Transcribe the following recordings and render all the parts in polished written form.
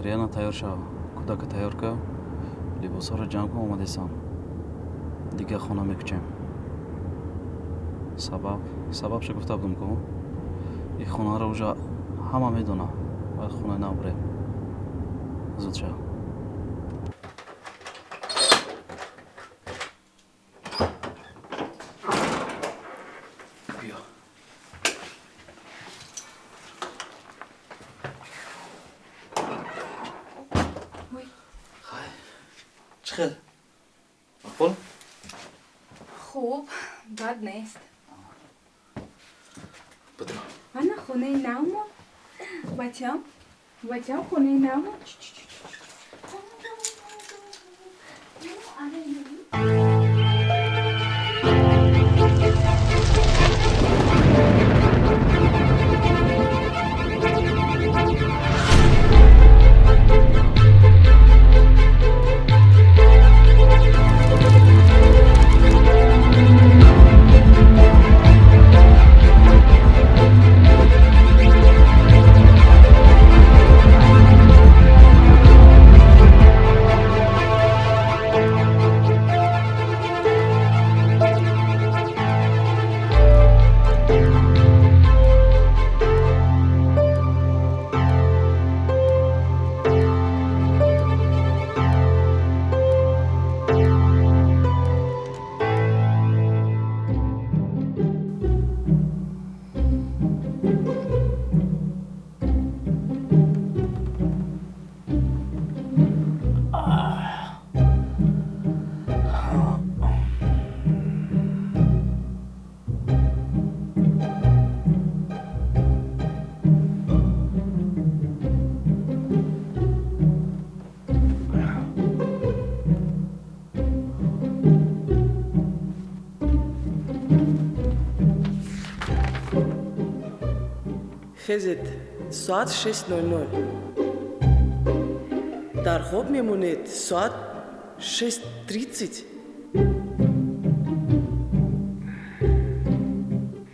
риана тайёр шав. Кудака тайёр кар. Либосҳоро ҷамъ кун, омадесам. Дигар хона мекучем. Сабабшо гуфта будам ку. Ин хонаро уже ҳама медона. Бояд хонаи нав бурем. Зуд шав. Биё. چی خیلی؟ مقبول؟ خوب بد نیست. بدرو. من خونه نومو بچه‌ام خونه نومو خزت ساعت 6:00 در خواب میمونید ساعت 6:30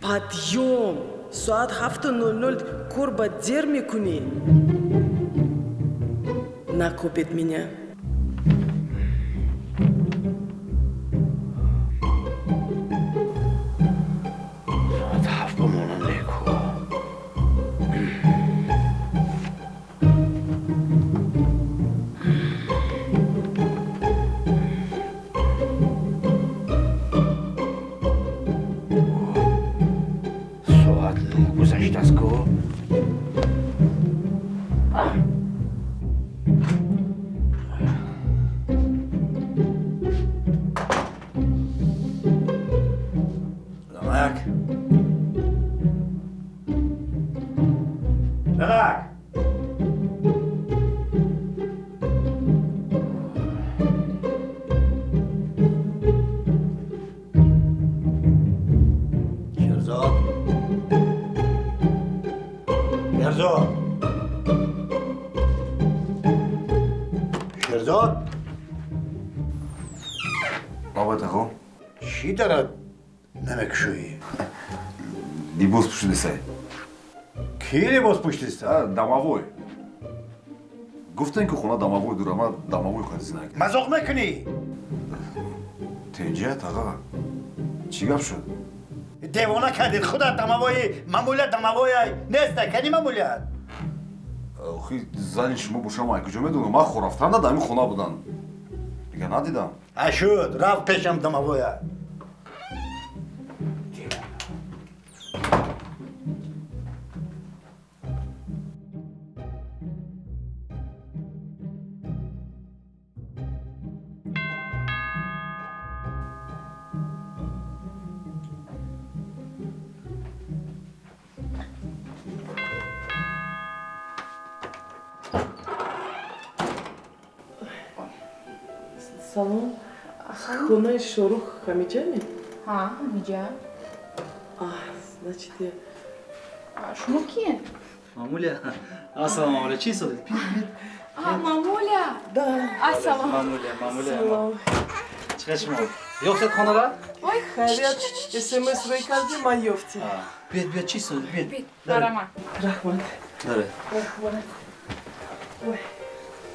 подъем ساعت 7:00 кор ба дер мекунӣ накӯбед меня شیرزاد بابا تخو چی دارد نمکشویی؟ لیباس پوشیده سای کی لیباس پوشیده سای؟ دماوی گفتن که خونه دماوی داره ما دماوی خریدیم مزاق نکنی تیجه تاقا چی گپ شد؟ دیوانه کردید خودت دماوی معمولیت دماوی نیست کنی معمولیت آخی زنی شما باشم ای کجا میدونم من خورفتن در این خونه بودن دیگه ندیدم شد رفت پیشم دماوی салом хонаи шорух ҳамиҷаме? ҳа ҳамиҷа значит шумо кие? мамуля ассалому мамуля чӣ содед мамуля ассалом мамуля чиқар шумо ёфтед хонара хайрият смс-рӯй карди ман ёфтӣ бед чӣ содед бед бараман раҳмат даре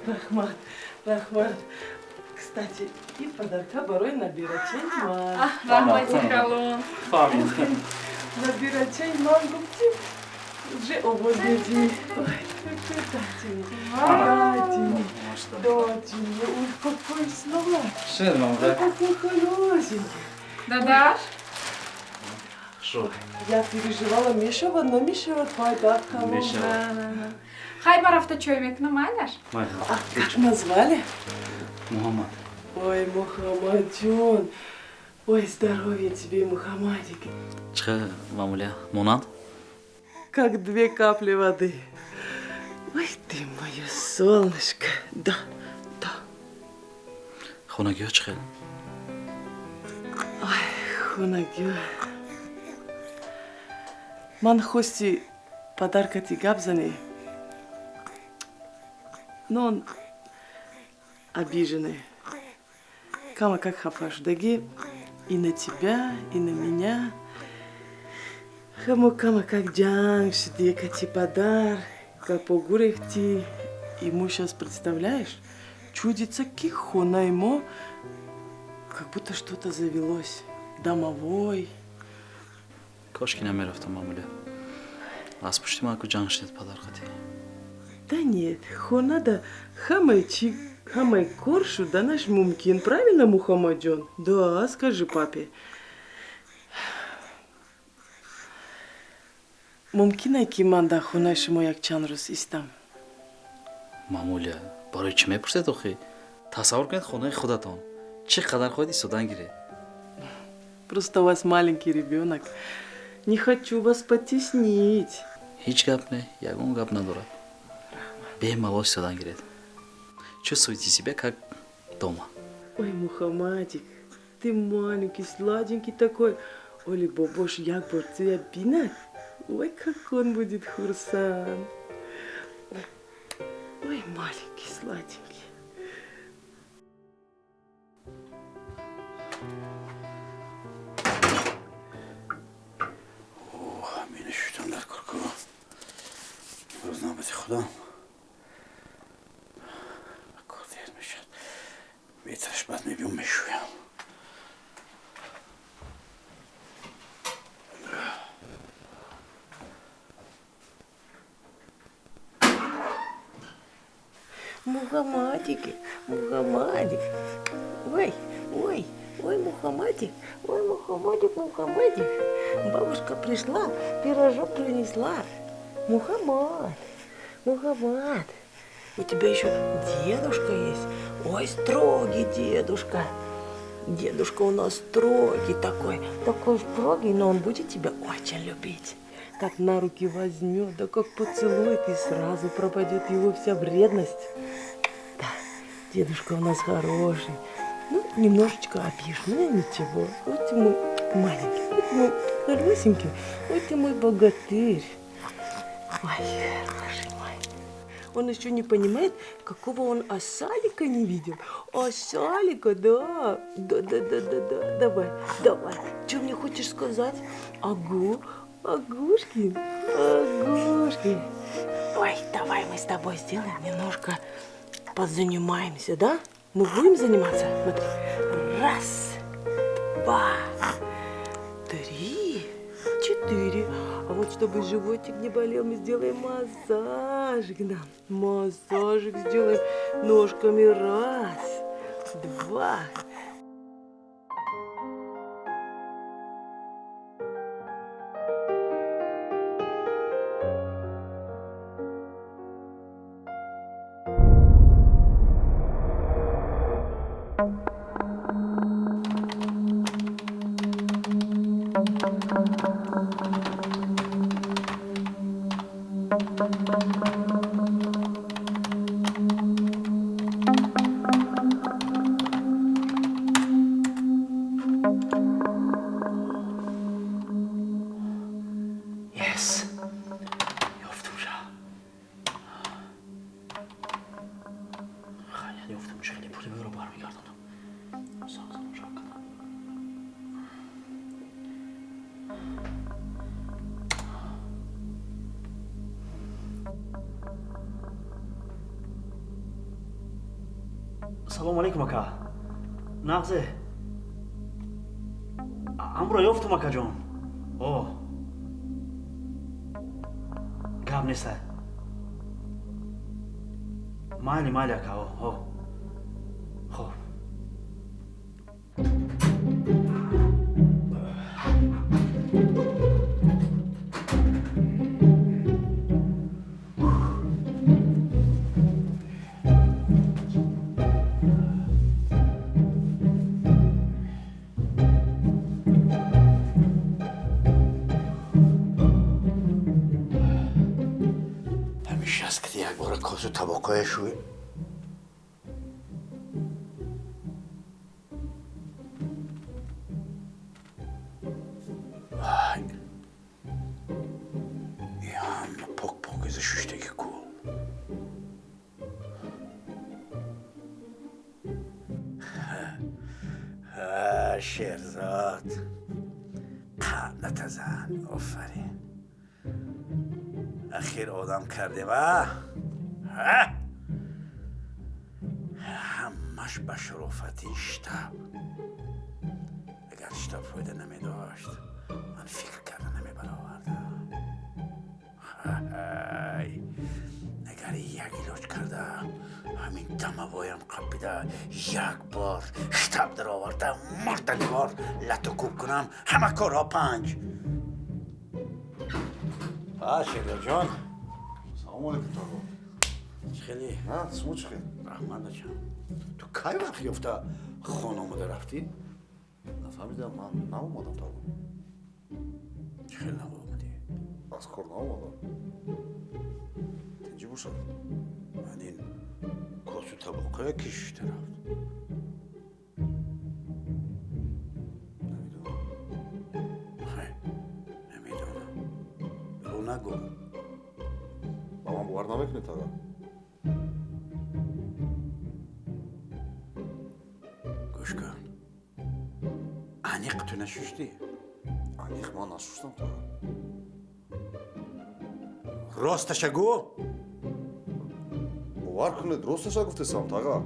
Рахмат, Рахмат. Кстати, и подарка барой набирачай ман. Rahmati halon. Набирачай ман губтим. Уже ободеди. Ой, татини. Доченька, ой, какой сладкий. Шед, мамуля. Какой хорошенький. Дадаш? Шо? Я переживала, Миша, но Миша вот подарка. Миша. Хай марафта чоймек намайдаш? Майха. А как назвали? Мухаммад. Ой, Мухаммадjon. Ой, здоровья тебе, Мухаммадик. Чха, мамуля. Монад? Как 2 капли воды. Ой, ты мое солнышко. Да, да. Хонагио чха? Ой, хунагю. Ман хости подарка ти габзани. Но он обиженный. Кама как хапаш даги и на тебя, и на меня. Хаму кама как джангш, дека ти подар, как погурехти. Ему сейчас представляешь, чудится кихона ему, как будто что-то завелось. Домовой. Кошки не мерафтам, мамуля. Аз пушти малку джаншет подаркати. Да нет, хонада хамайчик, хамай коршу, да наш мумкин, правильно, Мухаммадjon? Да, скажи папе. Мумкина киманда хонайши мояк чанрус истам. Мамуля, барои чӣ мепурсед охи? Тасаввур кунед хонаи худатон. Чӣ қадар хоҳед истодан гиред? Просто у вас маленький ребенок. Не хочу вас потеснить. Ҳеҷ гап не, ягон гап надорад. Бемалол истодан гиред. Чувствуйте себя как дома. Ой, Мухаммадик, ты маленький, сладенький такой. Оли бобош, як борция бина. Ой, как он будет хурсан. Ой, маленький, сладенький. Meni shaytonlar qo'rquv. O'z navbati Xudo. Ko'rdi mishad. Metrashbat mebiyum meshuya. Мухаммадик, Мухаммадик. Ой, ой, ой, Мухаммадик, ой, Мухаммадик, Мухаммадик. Бабушка пришла, пирожок принесла. Мухаммад, Мухаммад. У тебя еще дедушка есть. Ой, строгий дедушка. Дедушка у нас строгий такой, такой строгий, но он будет тебя очень любить. Как на руки возьмет, да как поцелует, и сразу пропадет его вся вредность. Да, дедушка у нас хороший. Ну, немножечко обиженный, но ничего. Вот ты мой маленький, вот ты мой хорошенький, вот ты мой богатырь. Ой, хороший мой. Он еще не понимает, какого он осалика не видел. Осалика, да. Да. Давай. Что мне хочешь сказать? Агу. Агушкин, Агушкин. Ой, давай мы с тобой сделаем немножко, позанимаемся, да? Мы будем заниматься? Смотри. 1, 2, 3, 4. А вот чтобы животик не болел, мы сделаем массажик, да? Массажик сделаем ножками. 1, 2. Yes. Yoftumsha. Yani yoftumsha خیلی پول رو برمیگردونم. سازم شاکر. салому алейкум ака. Нағзе. Амро ёфтум акаҷон. О. Гап неста. Майли ака. О. Хоб. همیشه است که یک بار کاسو طبقه شوی وای این همه پاک از ششتگی کو شیرزاد قبلت زن آفرین اخیر آدم کرده و همش به شرافت اشتب اگر اشتب فایده نمی داشت من فکر کردن نمی برآوردم اگر یک علاج کرده همین دموایم قبیده یک بار اشتب در آورده مردنی بار لطو کوب کنم همه کارها 5 شیریا جان سلام علیکم تاغا. خیلی ها شما چی خیلی؟ رحمت جان تو کی وقت یفته خانه آمده رفتی؟ نفهمیدم من ناومدم تاغا. خیلی ناومدی؟ از کار ناومدم. تنجی باشد؟ من این کاسو طبقه کشیده رفت نمیدونم. نمیدونم رو نگو با من باور نمیکنی تاغا. گوش کن انیق تو نشوشتی؟ انیق من نشوشتم تاغا. راستش گو باور کنید درستش گفتم تاغا.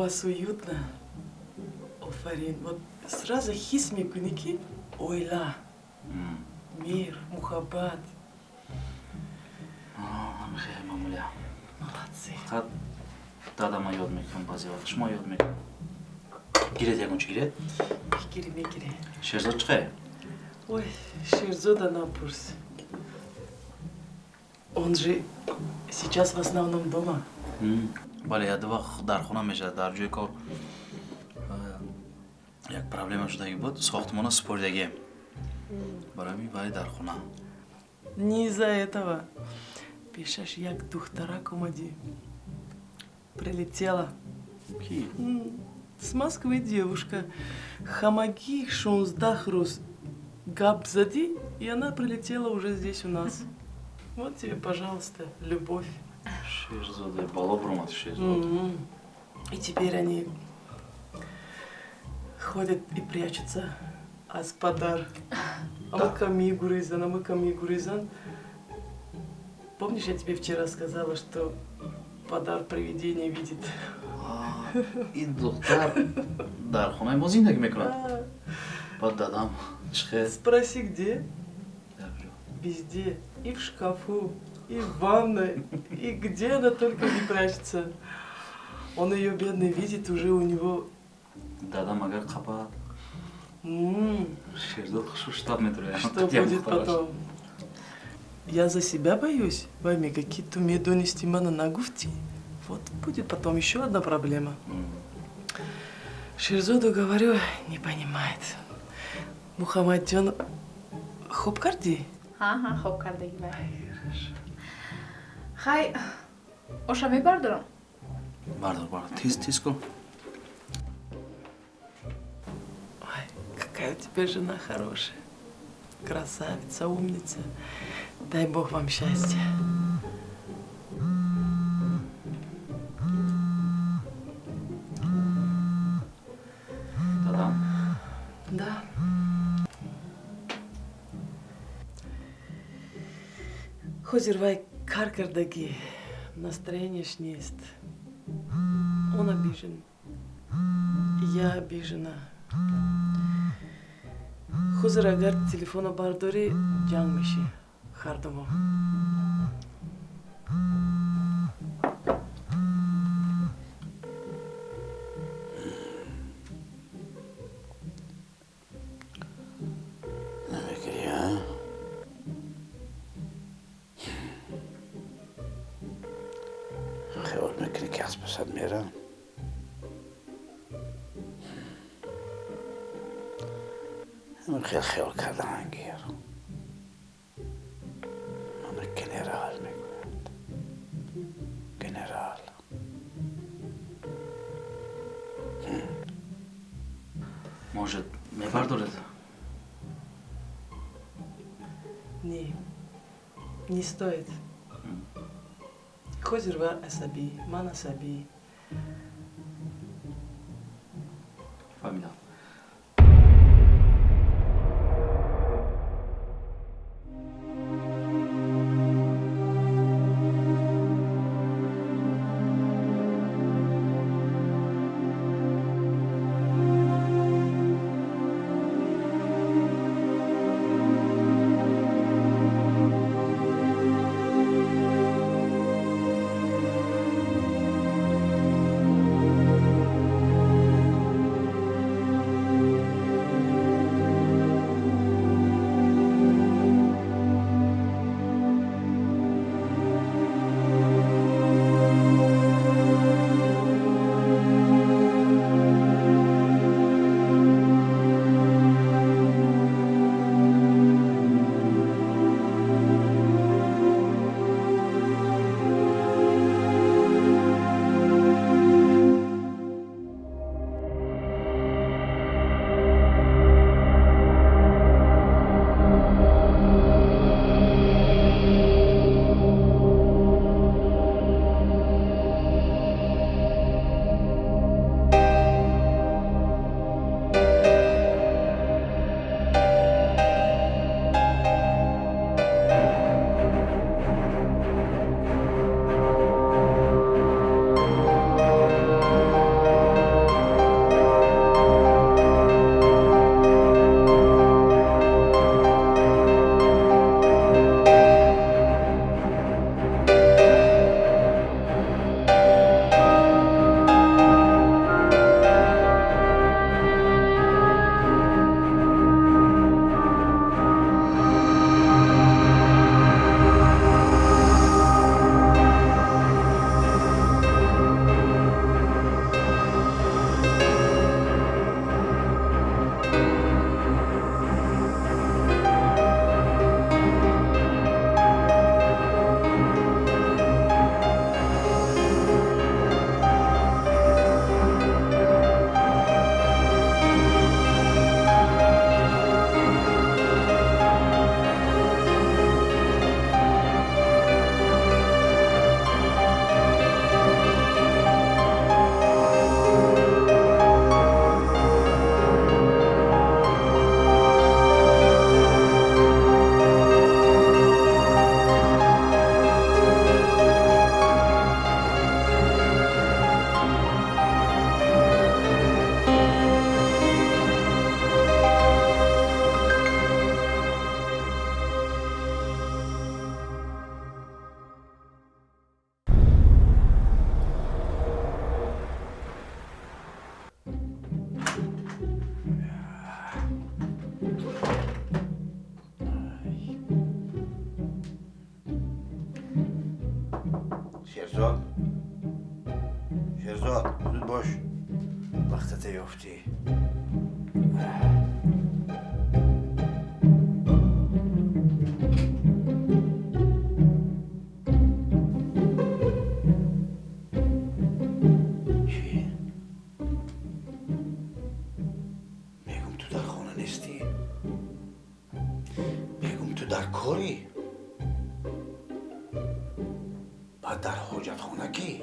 вас уютно. Офарин. Вот сразу хис мекуники ойла. Мир, мухаббат. خیلی ممنونم. Молодцы. فقط دادم یاد میکنم بعضی وقت شما یاد میکنم. گیرد یکون چی گیرد؟ Мекири, мекири. شهرزاد چخه؟ Ой, Шерзода Напурс. Он же сейчас в основном дома. ولی یه دو وقت در خونه میشه در جای کار یک پرابلم شده بود ساختمان سپردگی برای می باید در خونه Не из-за этого. Пишешь, як духтара комади. Прилетела. کی؟ С Москвы девушка. Хамаги Шунздахрус Габзади. И она прилетела уже здесь у нас. Вот тебе, пожалуйста, любовь. شهرزاده بالا برامد شهرزاد И теперь они ходят и прячутся. Аспадар. Амаками Гуризан, Амаками Гуризан. Помнишь, я тебе вчера сказала, что Падар привидение видит? این دختر در خونه ما زندگی میکند بعد دادم چخه Спроси, где? در جا. Везде. И в шкафу, и в ванной, и где она только не прячется. Он ее бедный видит, уже у него... دادم اگر قپا شهرزاد خوشو штаб метро Что будет потом? Я за себя боюсь. Вами какие-то медонести мана нагуфти. Вот будет потом еще одна проблема. Шерзоду говорю, не понимает. Мухаммадjan خوب کردی؟ ها خوب کردگی بر خی оша мебардорам бардор тиз кун Ой, какая у тебя жена хорошая. Красавица, умница. Дай Бог вам счастья. дадам Да. Хозирвай каркардаги. Настроение шнест. Он обижен. Я обижена. Хозир агар телефона бардори джанг меши. Хардомо. نمیگیری ها؟ خیال میکنی که از پسد میرم؟ من خیلی خیال کردم انگیر من گنرال میگوید گنرال может мебардоред Не стоит. Хозирва асаби, ман асаби. фамилия باش وقتت یافتی چی؟ میگم تو در خانه نیستی؟ میگم تو در کاری؟ بعد در حاجت خانه کی؟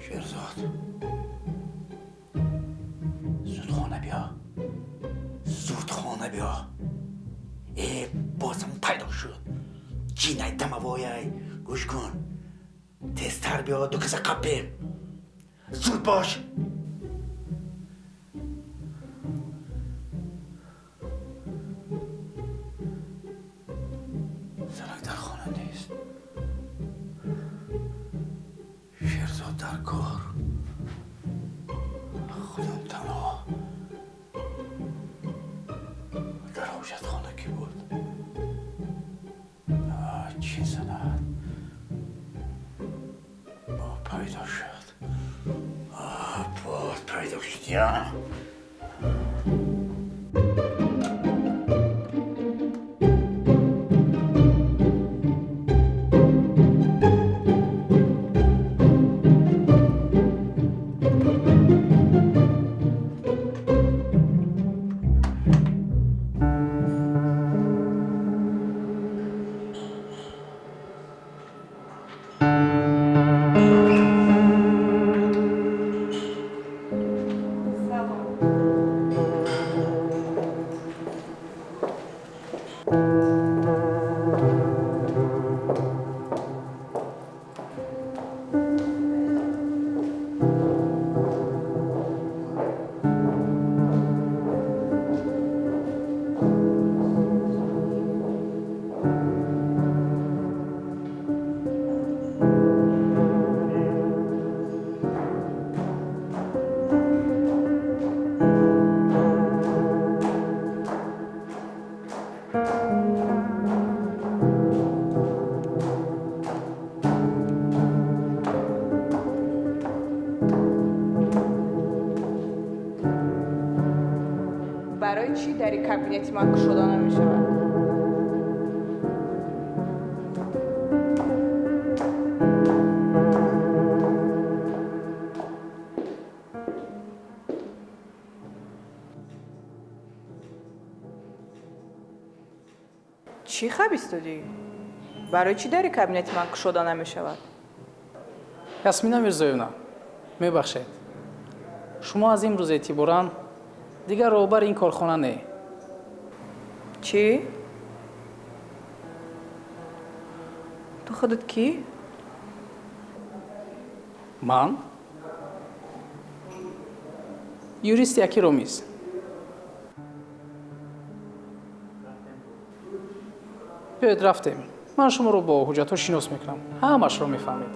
شیرزاد زود خانه بیا زود خانه بیا ای بازم پیدا شد جینای دموایای گوش کن تستر بیا دو کس قپیم زود باش زنک در خانه نیست شیرزاد در کار خودم تنها در حوشت خانه کی بود چی زند با پیدا شد بود پیدا شد یا برای چی در این کابینت من گشوده نمی شود؟ چی خواب استودی؟ برای چی در این کابینت من گشوده نمی شود؟ یاسمینا میرزایونا میبخشید شما از امروز اعتبارا دیگر راهبر این کارخانه نه چی؟ تو خودت کی؟ من یوریست یکی رومیز بیاید رفتیم من شما رو با حجت ها شناس میکنم همش رو میفهمید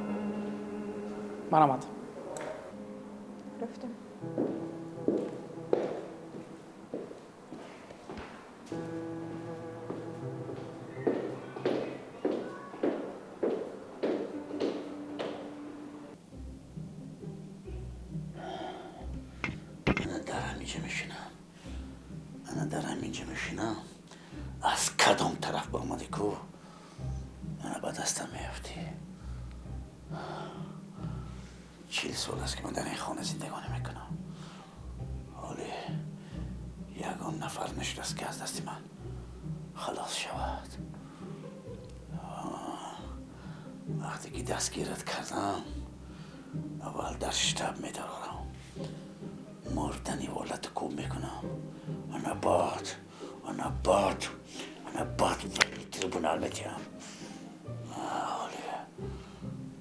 من آمد رفتم از کدام طرف با آمدی کو من با دستم میفتی 40 سال است که من در این خانه زندگانی میکنم ولی یگان نفر نشد است که از دست من خلاص شود وقتی که دستگیرت کردم اول در شتاب میدارم مردنی والت کوب میکنم انا بعد ولی تریبونال میتیم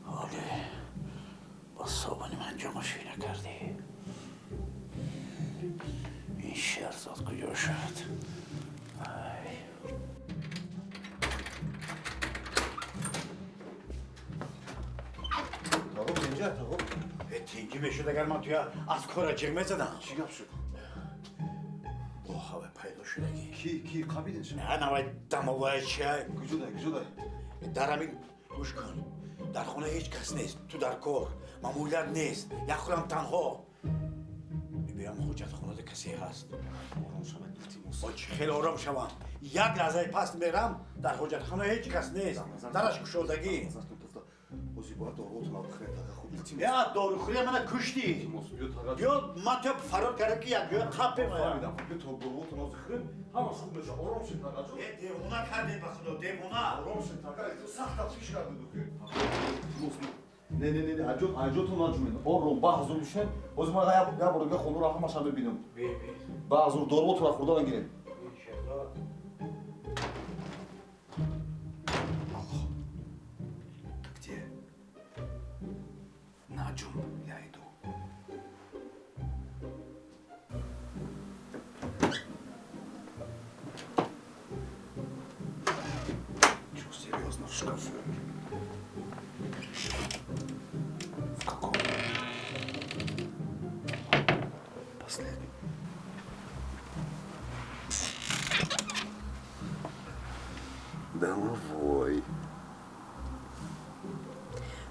حالی اینجا ماشینه کردی این شهرزاد کجا شد تینگی بشد اگر من توی از کار جرمه زدم چی گپ شد؟ با هوا پیدا شدگی کی قابیدین شما؟ نه نوای دماغای چیه گجوده در همین گوش کن در خونه هیچ کس نیست تو در کار ماموریت نیست یک خودم تنها میبیم حجت خونه کسی هست با چی خیلی آرام شوم یک لحظه پس میرم در حجت خونه هیچ کس نیست درش گشودگی اوزی باید داروتون رو بخیرید خوب التماس یا داروخوری من کشتی بیا من تو فرار کرده که یک جای قب بمایم فهمیدم بیا تا داروتون رو بخیرید همه خوب بشه آرام شید نقا جون دیوونه کردی به خدا دیوونه آرام شید نقا تو سخت از پیش کرده نه аҷотон наҷумед ором баъзур бишен боз ман як бор хонуро ҳамаша бибинам баъзур дорвотро хурда гирем где наҷум я иду чё серьёзно в шкафу Домовой.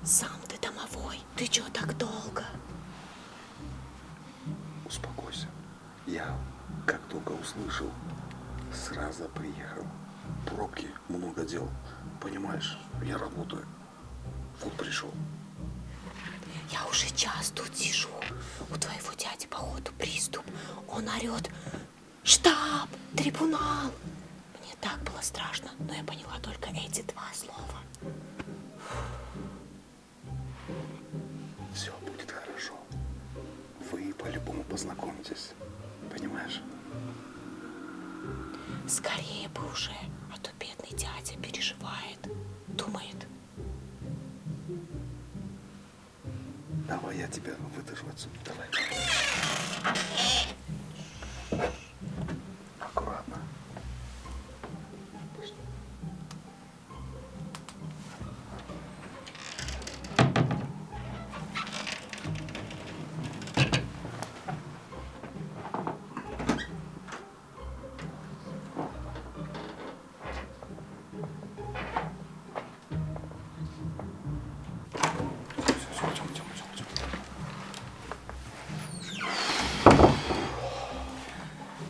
Сам ты домовой. Ты чё так долго? Успокойся. Я, как только услышал, сразу приехал. Пробки, много дел. Понимаешь, я работаю. Вот пришел. Я уже час тут сижу. У твоего дяди, походу, приступ. Он орет: штаб, трибунал. Мне так было страшно, но я поняла только эти два слова. Все будет хорошо. Вы по-любому познакомитесь. Понимаешь? Скорее бы уже, а то бедный дядя переживает, думает. Давай я тебя вытащу отсюда. Давай. Аккуратно.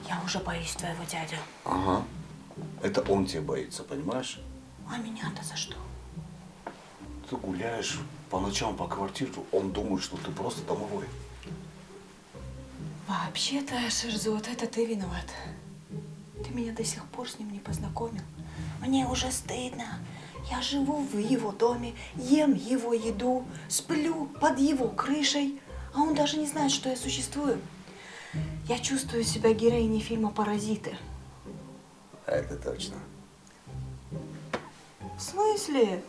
Я уже боюсь твоего дядю. Ага. Это он тебя боится, понимаешь? А меня-то за что? Ты гуляешь по ночам по квартире, он думает, что ты просто домовой. Вообще-то, Шерзот, это ты виноват. Ты меня до сих пор с ним не познакомил. Мне уже стыдно. Я живу в его доме, ем его еду, сплю под его крышей, а он даже не знает, что я существую. Я чувствую себя героиней фильма «Паразиты». Это точно. В смысле?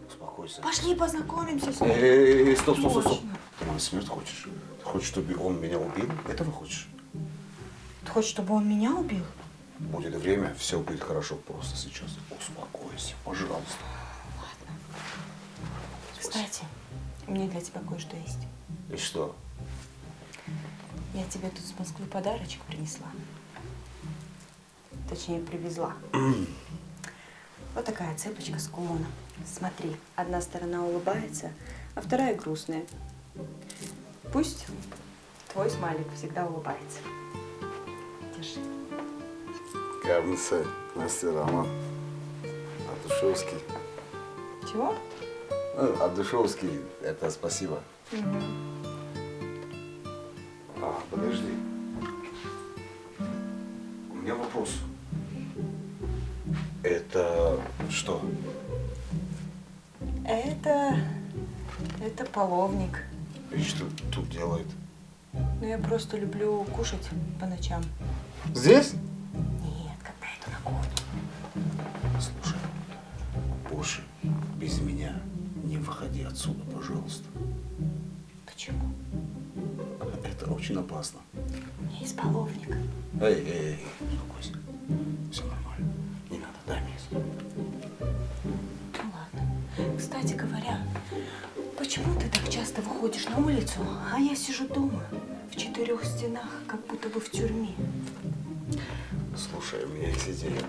Успокойся. Пошли познакомимся с ним. Стоп. Точно. Ты на смерть хочешь? Ты хочешь, чтобы он меня убил? Этого хочешь? Ты хочешь, чтобы он меня убил? Будет время, все будет хорошо. Просто сейчас успокойся, пожалуйста. Ладно. Кстати, у меня для тебя кое-что есть. И что? Я тебе тут с Москвы подарочек принесла. Точнее, привезла. Вот такая цепочка с кулоном. Смотри, одна сторона улыбается, а вторая грустная. Пусть твой смайлик всегда улыбается. Держи. Кавница, Настя, Роман. Адушевский. Чего? Адушевский, это спасибо. Подожди. У меня вопрос. Это что? Это половник. И что тут делает? Но я просто люблю кушать по ночам. Здесь? Нет, когда иду на кухню. Слушай, больше без меня не выходи отсюда, пожалуйста. Почему? Почему? Это очень опасно. У меня есть половник. Эй, успокойся. Все нормально. Не надо, дай мне сюда. Ну ладно. Кстати говоря, почему ты так часто выходишь на улицу, а я сижу дома, в 4 стенах, как будто бы в тюрьме? Слушай, у меня есть идея.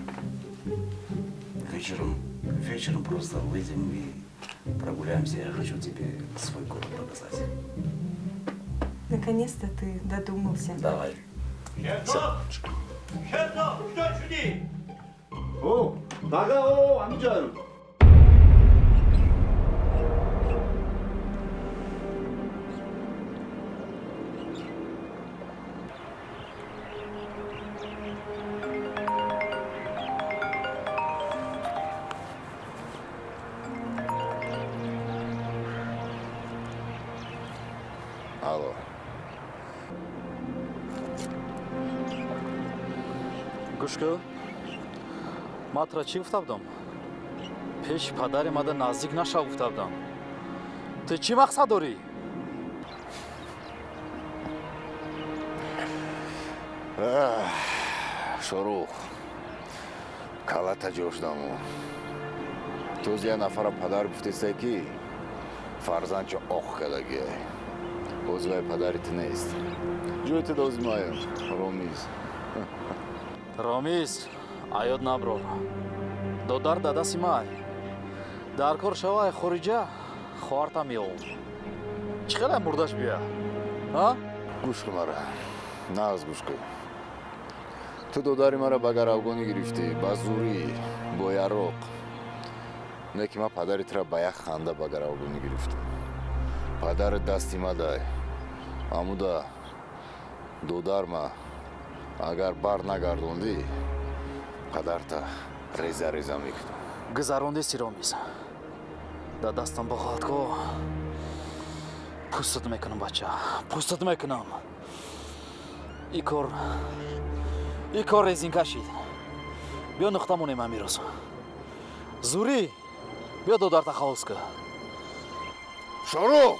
Вечером просто выйдем и прогуляемся. Я хочу тебе свой город показать. Наконец-то ты додумался. Давай. О, 다가오, 앉아요. Алло. гӯшкӯ матро чӣ гуфта будам? пеши падари мада наздик нашав гуфта будам. Ту чӣ мақсад дорӣ? Шорух. Калата ҷошдаму. Туз я нафара падар гуфтеса ки фарзандчо оқ калагия. Озвай падарит нест. Ҷойти дозимаем. Ромиз. ромиз аёд наброр. додар да дасти май. дар кор шавай хориҷа хоҳарта меовам. чӣ қадар мурдаш бия? Гӯш кун мара. Нағз гӯш кун. Ту додари мара ба гаравгонӣ гирифтӣ, ба зурӣ, бо яроқ. Не ки ман падаритра ба як ханда ба гаравгонӣ гирифтам. Падарит дасти мадай. Амуда додарма агар бар нагардондӣ, падарта реза мекунам. гузарондести ромиз. да дастам боғалтко пустат мекунам бача. пустат мекунам. и кор резин кашид. биё нуқтамонем амирӯз. зурӣ биё додарта халос кун. Шорух!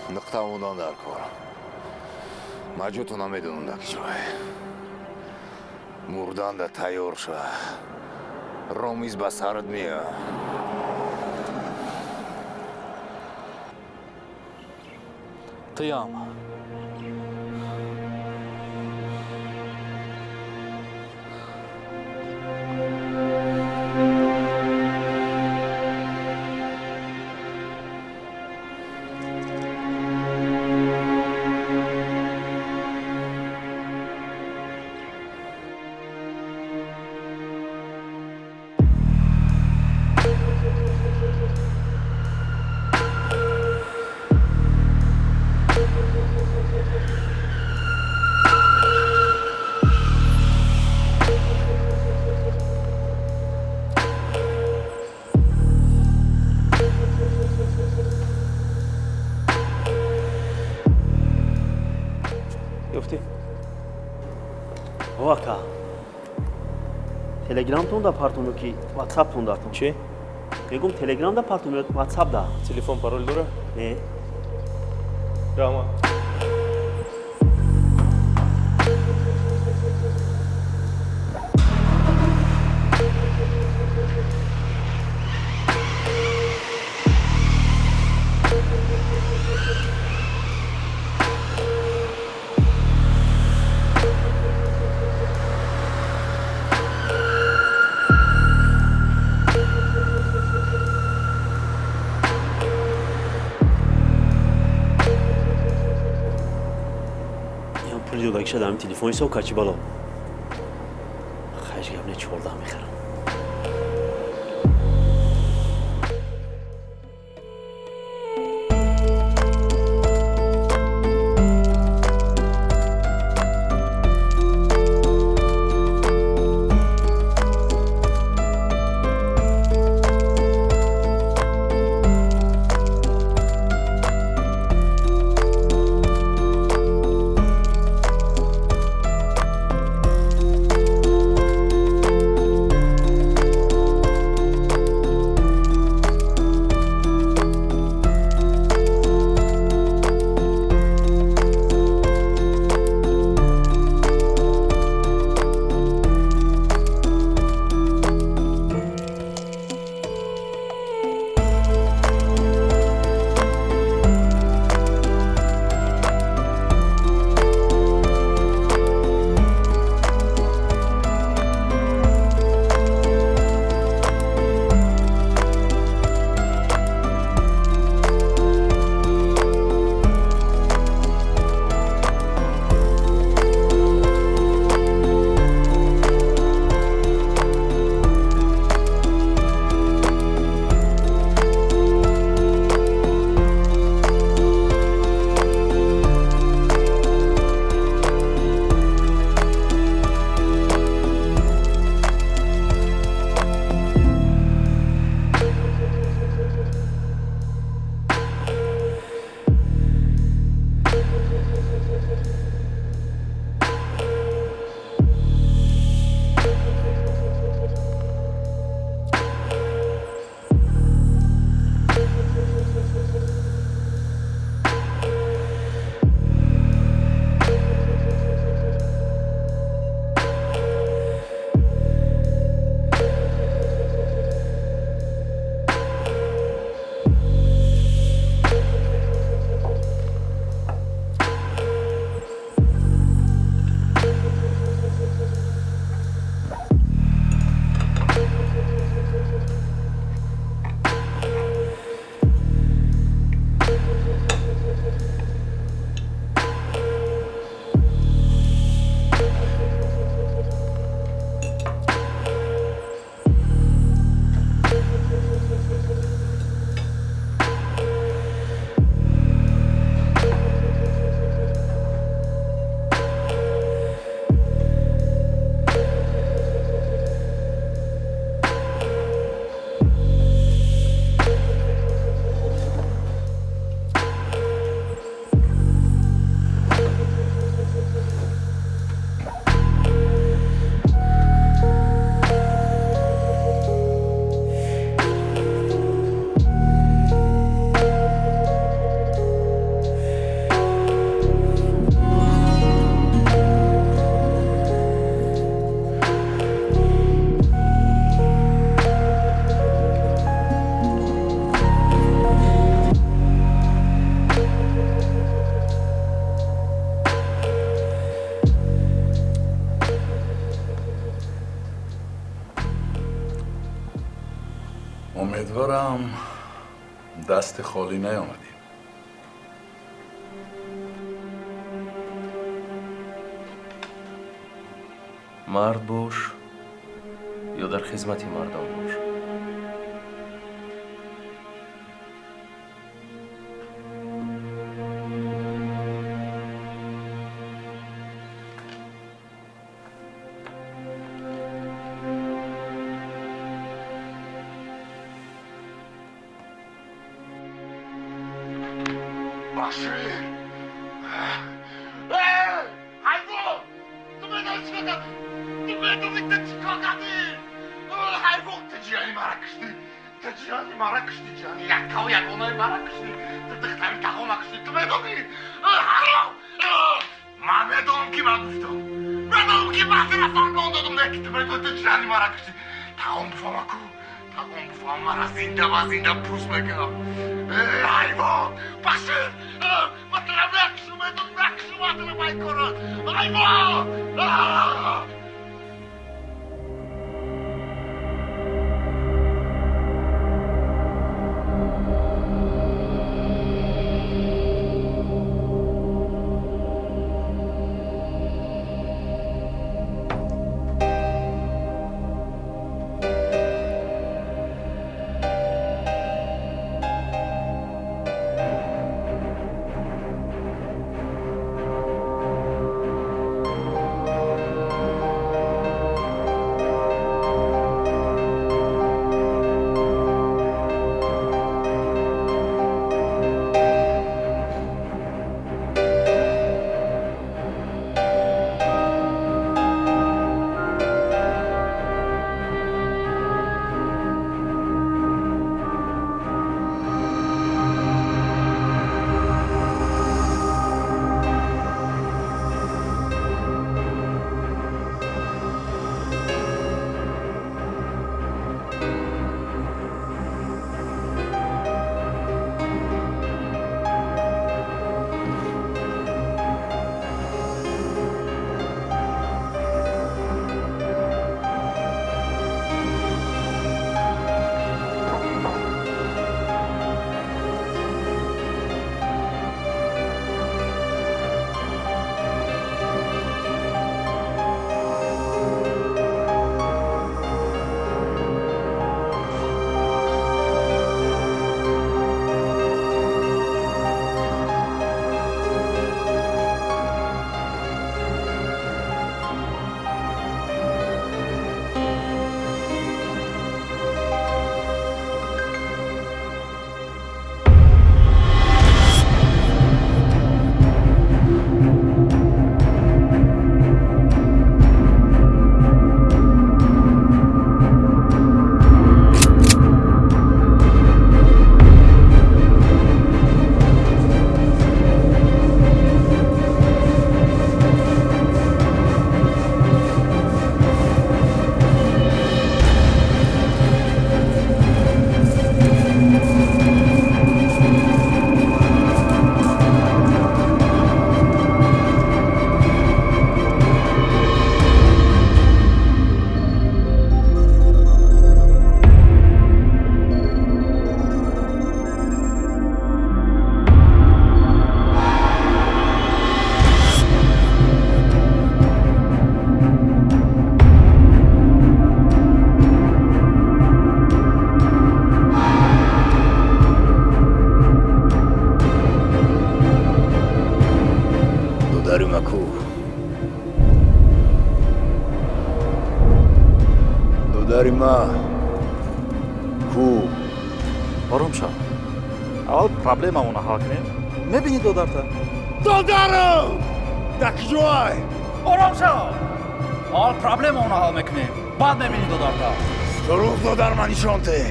Нуқтамондан дар кор. маҷоту намедонам дар ҷой. Мурдан да тайёр шуд. ромиз ба сарат мея. туям گفتی؟ واکا تلگرامتون دا پارتونو کی واتساپتون داتون چی؟ میگم تلگرام دا پارتونو واتساپ دا Телефон, пароль дура? نه Рама. پولی دو بکشه دارم تلفنی سو کچی بالا خیلی گفنه 14 میخرم امیدوارم دست خالی نیامدی. مرد باش یا در خدمت مردم باش. داری ما کو آروم شو. اول پرابلممون رو حل کنیم. میبینی دودارتا؟ دودارم! دکجوای! آروم شو. اول پرابلممون رو حل میکنیم. بعد میبینی دودارتا. شروع دودار منی شونته.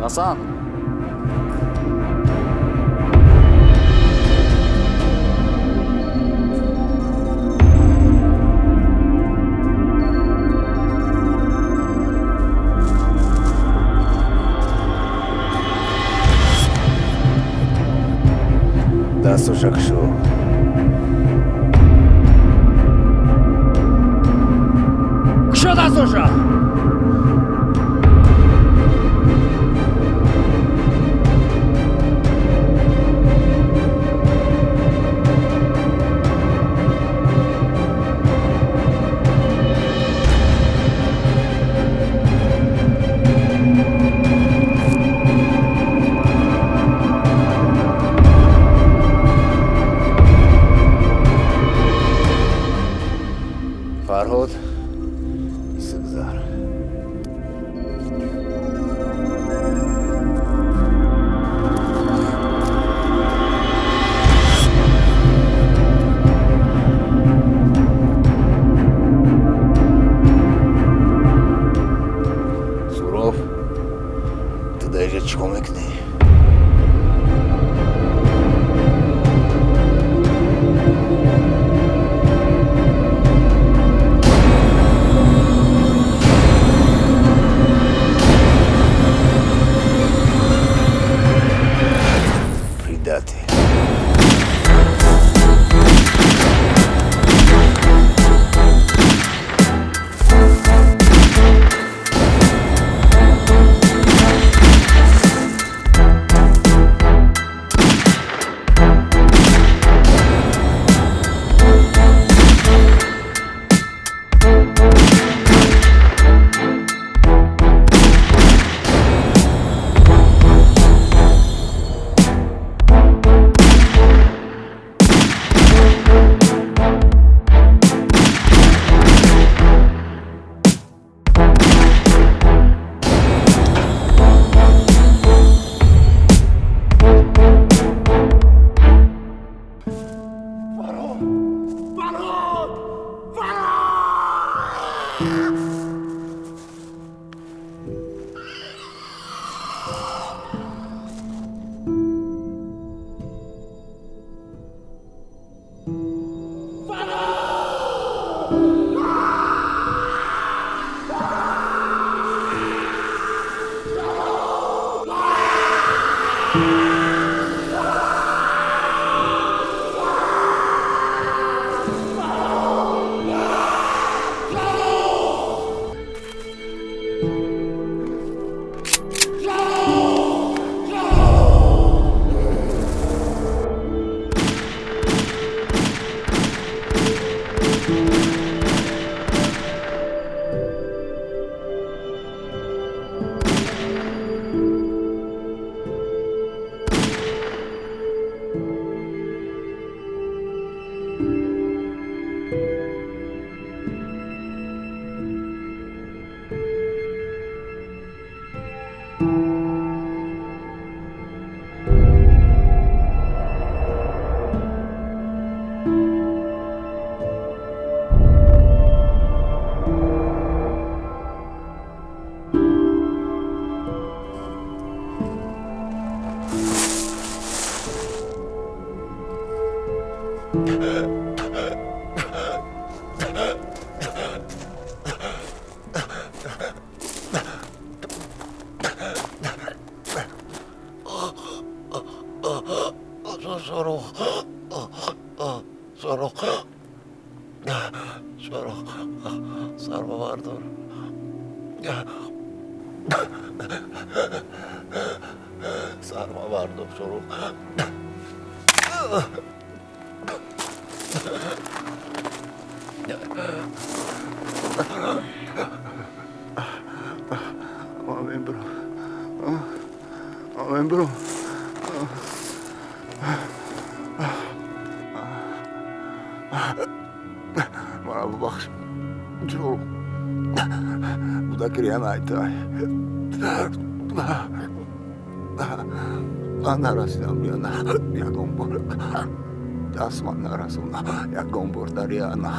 حسن. دستو شکشو شد از اوشا فرهاد سبزار Суров, ты даже чкомекни. Предатель. Sarmavardar. Sarmavardar sorun. Amen bro. Amen bro. Bana bu bak. Çok. Bu da kriyan ait. Anarasıyam yana yakın borak. Asman arasında yakın bordariyana.